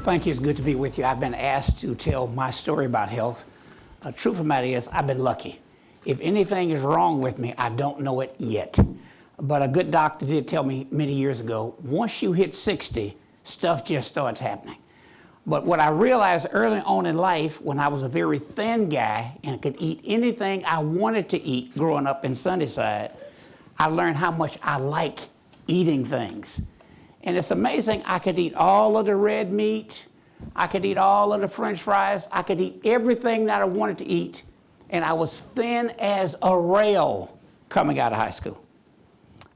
Thank you. It's good to be with you. I've been asked to tell my story about health. The truth of the matter is, I've been lucky. If anything is wrong with me, I don't know it yet. But a good doctor did tell me many years ago, once you hit 60, stuff just starts happening. But what I realized early on in life, when I was a very thin guy and could eat anything I wanted to eat growing up in Sunnyside, I learned how much I like eating things. And it's amazing, I could eat all of the red meat, I could eat all of the French fries, I could eat everything that I wanted to eat, and I was thin as a rail coming out of high school.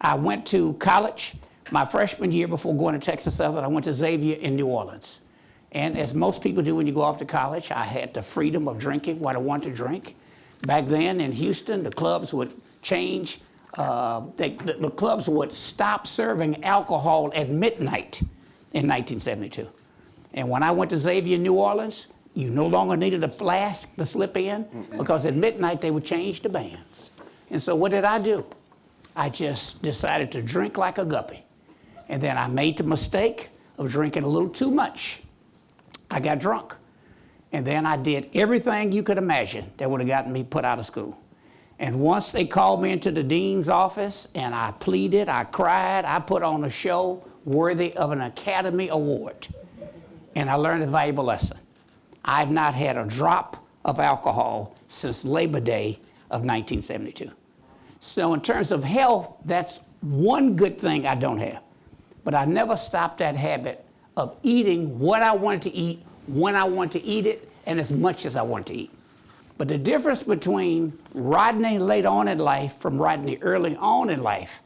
I went to college my freshman year before going to Texas Southern. I went to Xavier in New Orleans. And as most people do when you go off to college, I had the freedom of drinking what I wanted to drink. Back then in Houston, the clubs would change. The clubs would stop serving alcohol at midnight in 1972. And when I went to Xavier in New Orleans, you no longer needed a flask to slip in because at midnight they would change the bands. And so what did I do? I just decided to drink like a guppy. And then I made the mistake of drinking a little too much. I got drunk. And then I did everything you could imagine that would have gotten me put out of school. And once they called me into the dean's office and I pleaded, I cried, I put on a show worthy of an Academy Award. And I learned a valuable lesson. I've not had a drop of alcohol since Labor Day of 1972. So in terms of health, that's one good thing I don't have. But I never stopped that habit of eating what I wanted to eat, when I wanted to eat it, and as much as I wanted to eat. But the difference between Rodney late on in life from Rodney early on in life,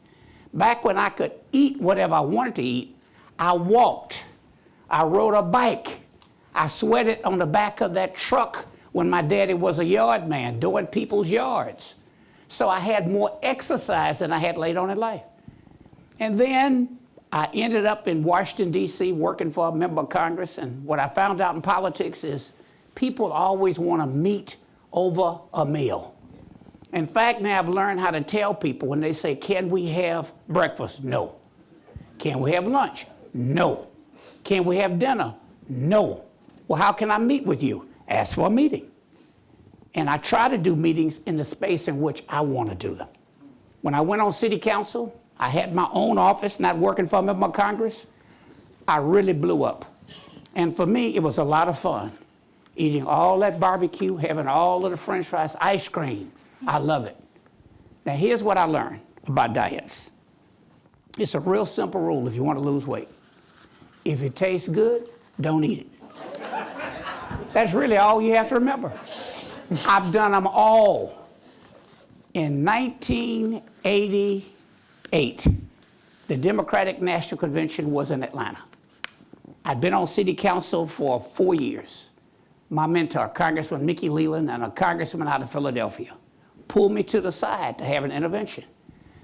back when I could eat whatever I wanted to eat, I walked, I rode a bike, I sweated on the back of that truck when my daddy was a yard man doing people's yards. So I had more exercise than I had late on in life. And then I ended up in Washington, D.C. working for a member of Congress, and what I found out in politics is people always want to meet over a meal. In fact, now I've learned how to tell people when they say, can we have breakfast? No. Can we have lunch? No. Can we have dinner? No. Well, how can I meet with you? Ask for a meeting. And I try to do meetings in the space in which I want to do them. When I went on city council, I had my own office, not working for a member of Congress. I really blew up. And for me, it was a lot of fun. Eating all that barbecue, having all of the French fries, ice cream. I love it. Now, here's what I learned about diets. It's a real simple rule if you want to lose weight. If it tastes good, don't eat it. That's really all you have to remember. I've done them all. In 1988, the Democratic National Convention was in Atlanta. I'd been on city council for 4 years. My mentor, Congressman Mickey Leland, and a congressman out of Philadelphia, pulled me to the side to have an intervention.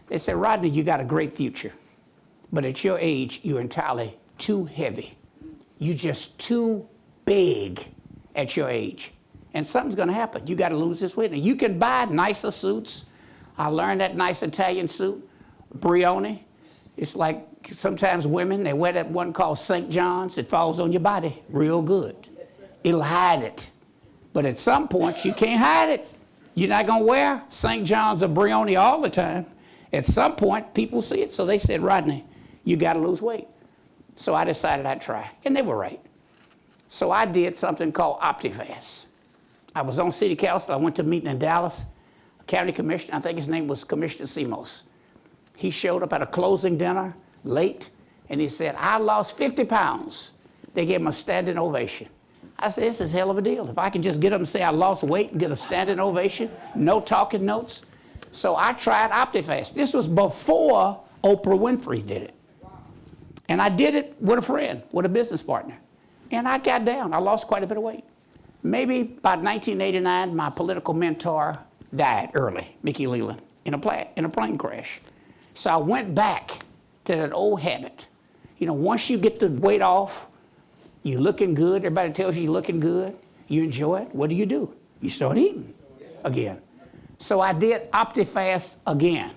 They said, Rodney, you got a great future, but at your age, you're entirely too heavy. You're just too big at your age. And something's going to happen. You got to lose this weight. And you can buy nicer suits. I learned that nice Italian suit, Brioni. It's like sometimes women, they wear that one called St. John's. It falls on your body real good. It'll hide it. But at some point, you can't hide it. You're not going to wear St. John's or Brioni all the time. At some point, people see it. So they said, Rodney, you got to lose weight. So I decided I'd try. And they were right. So I did something called OptiFast. I was on city council. I went to a meeting in Dallas. A county commissioner, I think his name was Commissioner Simos. He showed up at a closing dinner late, and he said, I lost 50 pounds. They gave him a standing ovation. I said, this is a hell of a deal. If I can just get up and say I lost weight and get a standing ovation, no talking notes. So I tried OptiFast. This was before Oprah Winfrey did it. And I did it with a friend, with a business partner. And I got down. I lost quite a bit of weight. Maybe about 1989, my political mentor died early, Mickey Leland, in a plane crash. So I went back to that old habit. You know, once you get the weight off, you're looking good, everybody tells you you're looking good, you enjoy it, what do? You start eating again. So I did OptiFast again,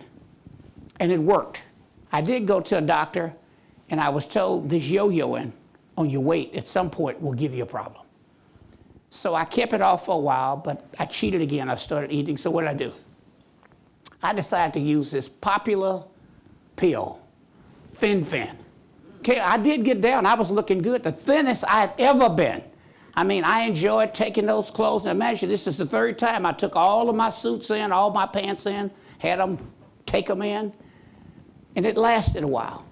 and it worked. I did go to a doctor, and I was told this yo-yoing on your weight at some point will give you a problem. So I kept it off for a while, but I cheated again. I started eating. So what did I do? I decided to use this popular pill, Fin. Okay, I did get down. I was looking good, the thinnest I had ever been. I mean, I enjoyed taking those clothes. Now imagine, this is the third time I took all of my suits in, all my pants in, had them take them in, and it lasted a while.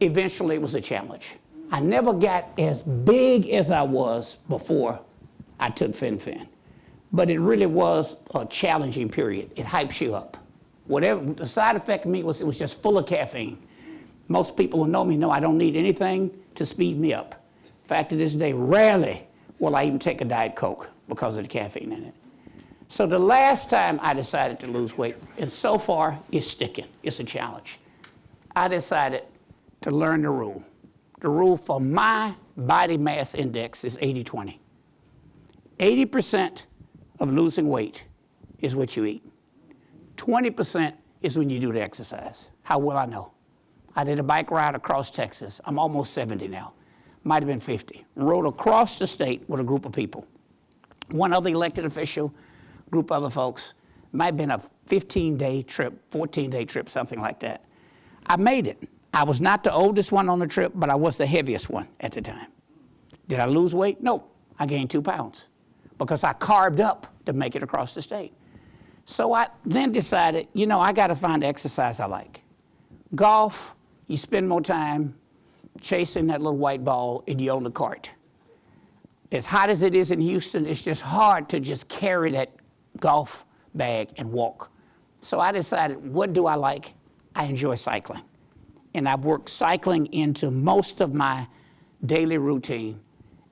Eventually, it was a challenge. I never got as big as I was before I took Fin. But it really was a challenging period. It hypes you up. Whatever the side effect of me was, it was just full of caffeine. Most people who know me know I don't need anything to speed me up. In fact, to this day, rarely will I even take a Diet Coke because of the caffeine in it. So the last time I decided to lose weight, and so far it's sticking, it's a challenge, I decided to learn the rule. The rule for my body mass index is 80-20. 80% of losing weight is what you eat. 20% is when you do the exercise. How will I know? I did a bike ride across Texas. I'm almost 70 now. Might have been 50. Rode across the state with a group of people. One other elected official, group of other folks. Might have been a 15-day trip, 14-day trip, something like that. I made it. I was not the oldest one on the trip, but I was the heaviest one at the time. Did I lose weight? Nope. I gained 2 pounds because I carved up to make it across the state. So I then decided, you know, I got to find the exercise I like. Golf, you spend more time chasing that little white ball and you own the cart. As hot as it is in Houston, it's just hard to just carry that golf bag and walk. So I decided, what do I like? I enjoy cycling. And I've worked cycling into most of my daily routine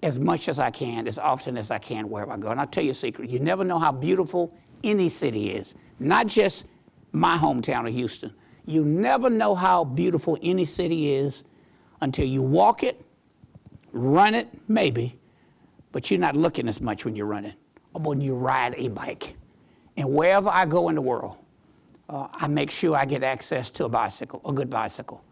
as much as I can, as often as I can, wherever I go. And I'll tell you a secret, you never know how beautiful any city is, not just my hometown of Houston. You never know how beautiful any city is until you walk it, run it, maybe, but you're not looking as much when you're running or when you ride a bike. And wherever I go in the world, I make sure I get access to a bicycle, a good bicycle.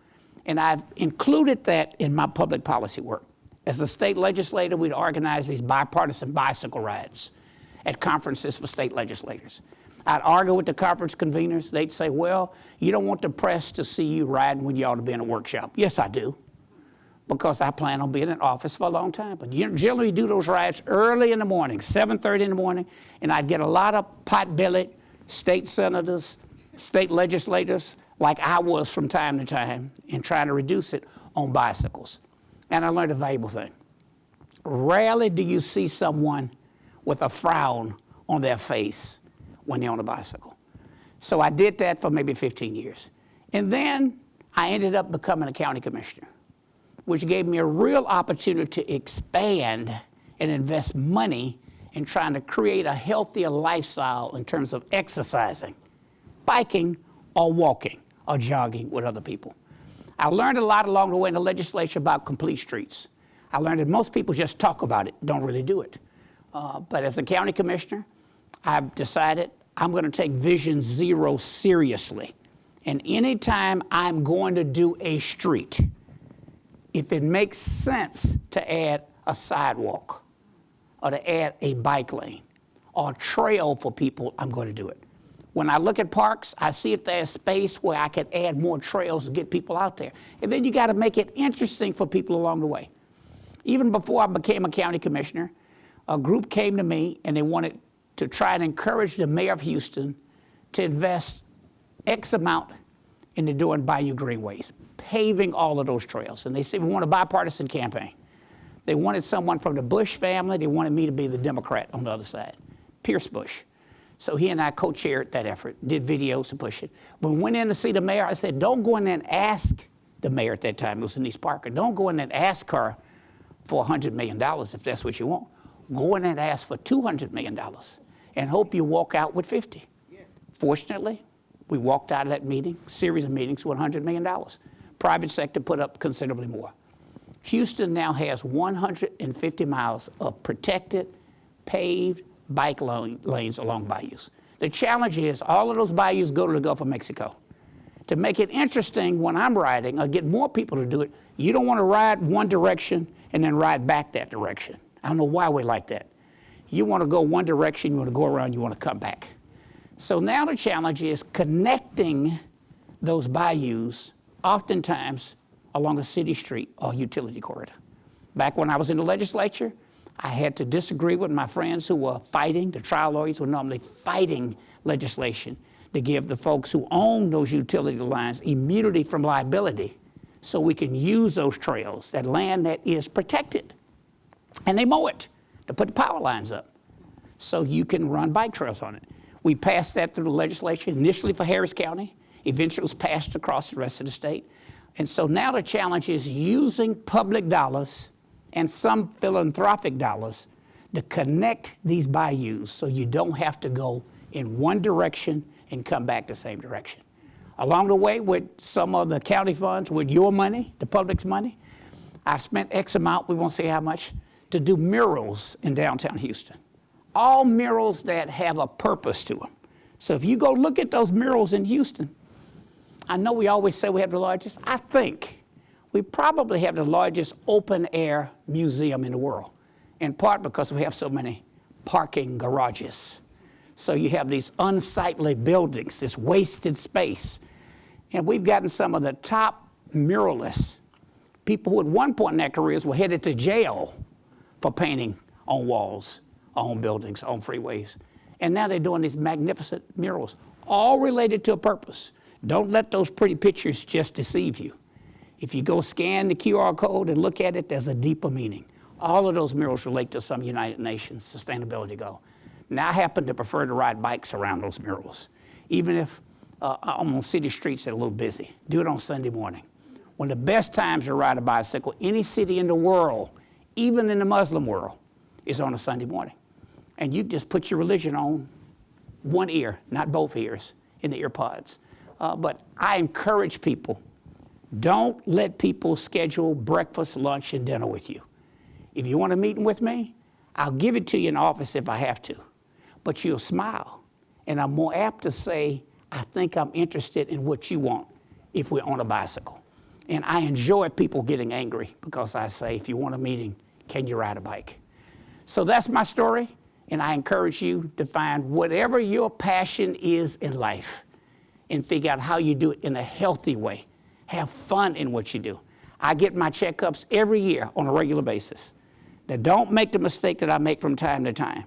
And I've included that in my public policy work. As a state legislator, we'd organize these bipartisan bicycle rides at conferences for state legislators. I'd argue with the conference conveners. They'd say, well, you don't want the press to see you riding when you ought to be in a workshop. Yes, I do, because I plan on being in office for a long time. But generally do those rides early in the morning, 7:30 in the morning, and I'd get a lot of pot-bellied state senators, state legislators, like I was from time to time, and trying to reduce it on bicycles. And I learned a valuable thing. Rarely do you see someone with a frown on their face when they're on a bicycle. So I did that for maybe 15 years. And then I ended up becoming a county commissioner, which gave me a real opportunity to expand and invest money in trying to create a healthier lifestyle in terms of exercising, biking, or walking, or jogging with other people. I learned a lot along the way in the legislature about complete streets. I learned that most people just talk about it, don't really do it. But as a county commissioner, I've decided I'm going to take Vision Zero seriously. And anytime I'm going to do a street, if it makes sense to add a sidewalk or to add a bike lane or a trail for people, I'm going to do it. When I look at parks, I see if there's space where I could add more trails to get people out there. And then you got to make it interesting for people along the way. Even before I became a county commissioner, a group came to me and they wanted to try and encourage the mayor of Houston to invest X amount into doing Bayou Greenways, paving all of those trails. And they said, we want a bipartisan campaign. They wanted someone from the Bush family. They wanted me to be the Democrat on the other side, Pierce Bush. So he and I co-chaired that effort, did videos to push it. When we went in to see the mayor, I said, don't go in there and ask the mayor at that time, it was Denise Parker, don't go in there and ask her for $100 million if that's what you want. Go in there and ask for $200 million and hope you walk out with 50. Yeah. Fortunately, we walked out of that meeting, series of meetings, with $100 million. Private sector put up considerably more. Houston now has 150 miles of protected, paved bike lanes along bayous. The challenge is all of those bayous go to the Gulf of Mexico. To make it interesting when I'm riding or get more people to do it, you don't want to ride one direction and then ride back that direction. I don't know why we like that. You want to go one direction, you want to go around, you want to come back. So now the challenge is connecting those bayous, oftentimes along a city street or utility corridor. Back when I was in the legislature, I had to disagree with my friends who were fighting. The trial lawyers were normally fighting legislation to give the folks who own those utility lines immunity from liability so we can use those trails, that land that is protected. And they mow it to put the power lines up so you can run bike trails on it. We passed that through the legislature, initially for Harris County. Eventually it was passed across the rest of the state. And so now the challenge is using public dollars and some philanthropic dollars to connect these bayous so you don't have to go in one direction and come back the same direction. Along the way, with some of the county funds, with your money, the public's money, I spent X amount, we won't say how much, to do murals in downtown Houston. All murals that have a purpose to them. So if you go look at those murals in Houston, I know we always say we have the largest. I think we probably have the largest open air museum in the world, in part because we have so many parking garages. So you have these unsightly buildings, this wasted space. And we've gotten some of the top muralists, people who at one point in their careers were headed to jail for painting on walls, on buildings, on freeways. And now they're doing these magnificent murals, all related to a purpose. Don't let those pretty pictures just deceive you. If you go scan the QR code and look at it, there's a deeper meaning. All of those murals relate to some United Nations sustainability goal. Now I happen to prefer to ride bikes around those murals, even if I'm on city streets that are a little busy. Do it on Sunday morning. One of the best times to ride a bicycle, any city in the world, even in the Muslim world, is on a Sunday morning. And you just put your religion on one ear, not both ears, in the ear pods. But I encourage people, don't let people schedule breakfast, lunch, and dinner with you. If you want a meeting with me, I'll give it to you in the office if I have to. But you'll smile. And I'm more apt to say, I think I'm interested in what you want if we're on a bicycle. And I enjoy people getting angry because I say, if you want a meeting, can you ride a bike? So that's my story. And I encourage you to find whatever your passion is in life and figure out how you do it in a healthy way. Have fun in what you do. I get my checkups every year on a regular basis. Now, don't make the mistake that I make from time to time.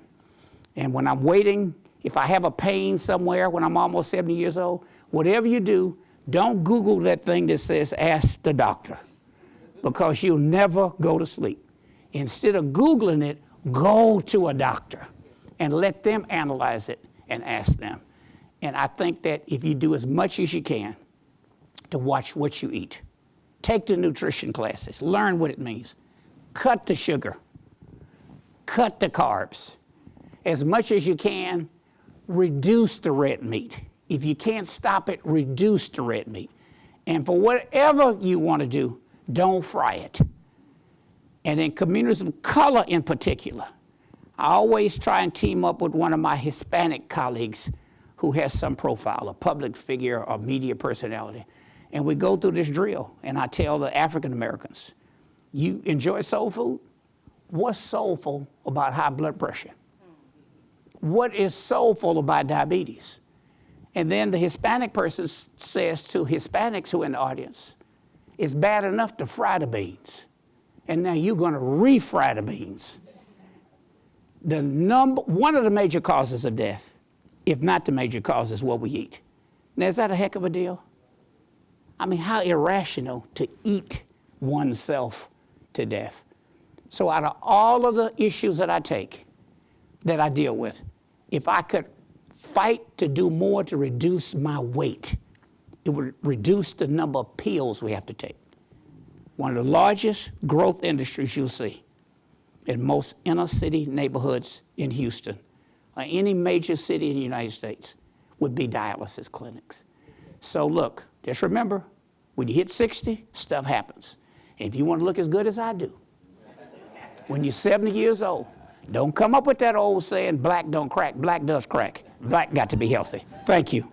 And when I'm waiting, if I have a pain somewhere when I'm almost 70 years old, whatever you do, don't Google that thing that says, ask the doctor, because you'll never go to sleep. Instead of Googling it, go to a doctor and let them analyze it and ask them. And I think that if you do as much as you can to watch what you eat, take the nutrition classes, learn what it means, cut the sugar, cut the carbs. As much as you can, reduce the red meat. If you can't stop it, reduce the red meat. And for whatever you want to do, don't fry it. And in communities of color in particular, I always try and team up with one of my Hispanic colleagues who has some profile, a public figure or media personality. And we go through this drill, and I tell the African Americans, you enjoy soul food? What's soulful about high blood pressure? What is soulful about diabetes? And then the Hispanic person says to Hispanics who are in the audience, it's bad enough to fry the beans, and now you're going to refry the beans. One of the major causes of death, if not the major cause, is what we eat. Now, is that a heck of a deal? I mean, how irrational to eat oneself to death. So out of all of the issues that I take, that I deal with, if I could fight to do more to reduce my weight, it would reduce the number of pills we have to take. One of the largest growth industries you'll see in most inner city neighborhoods in Houston, or any major city in the United States, would be dialysis clinics. So look, just remember, when you hit 60, stuff happens. And if you want to look as good as I do, when you're 70 years old, don't come up with that old saying, black don't crack. Black does crack. Black got to be healthy. Thank you.